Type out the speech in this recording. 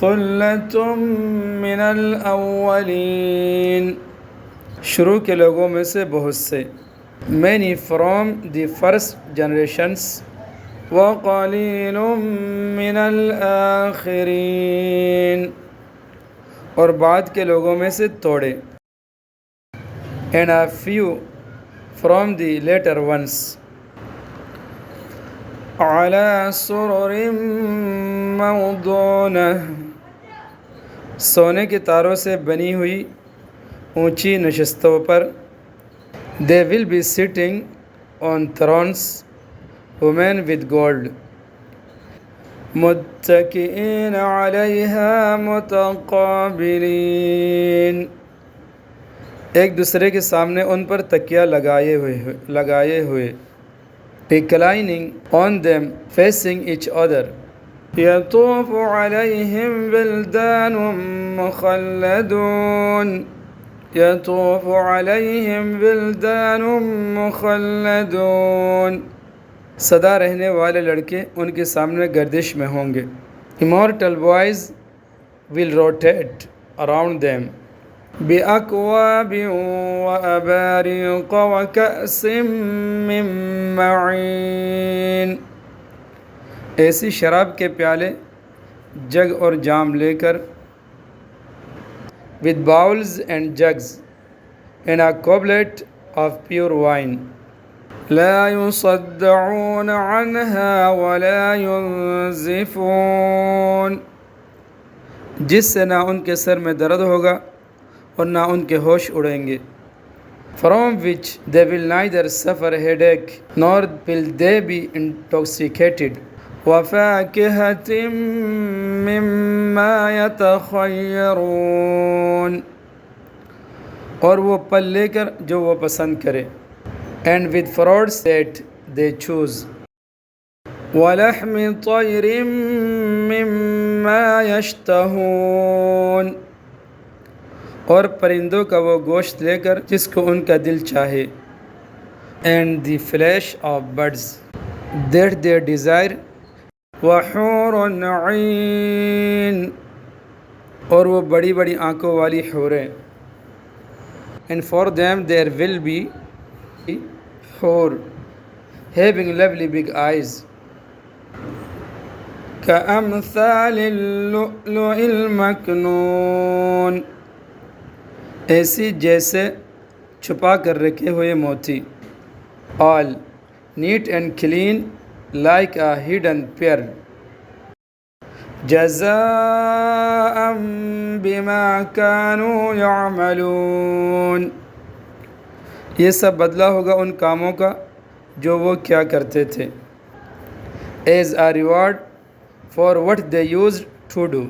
ثلة من الأولين، شروع کے لوگوں میں سے بہت سے. many from the first generations. وقلیل من الآخرین، اور بعد کے لوگوں میں سے تھوڑے. and a few from the later ones. على سرر موضونة، سونے کے تاروں سے بنی ہوئی اونچی نشستوں پر. they will be sitting on thrones, women with gold. متكئين عليها متقابلين، ایک دوسرے کے سامنے ان پر تکیہ لگائے ہوئے. reclining on them, facing each other. يطوف عليهم ولدان مخلدون، يطوف عليهم ولدان مخلدون، سدا رہنے والے لڑکے ان کے سامنے گردش میں ہوں گے. immortal boys will rotate around them. بأكواب وأباريق وكأس من معين، ایسی شراب کے پیالے، جگ اور جام لے کر. with bowls and jugs and a goblet of pure wine. لا يصدعون عنها ولا ينزفون، جس سے نہ ان کے سر میں درد ہوگا اور نہ ان کے ہوش اڑیں گے. from which they will neither suffer headache nor will they be intoxicated. وفاكهة مما يتخيرون، اور وہ پل لے کر جو وہ پسند کرے. and with fruits that they choose. ولحم طير مما يشتهون، اور پرندوں کا وہ گوشت لے کر جس کو ان کا دل چاہے. and the flesh of birds that they desire. وحور عین، اور وہ بڑی بڑی آنکھوں والی حوریں. and for them there will be حور having lovely big eyes. كأمثال اللؤلؤ المكنون، ایسی جیسے چھپا کر رکھے ہوئے موتی. all neat and clean like a hidden pearl. جزاء بما كانوا يعملون، یہ سب بدلہ ہوگا ان کاموں کا جو وہ کیا کرتے تھے. as a reward for what they used to do.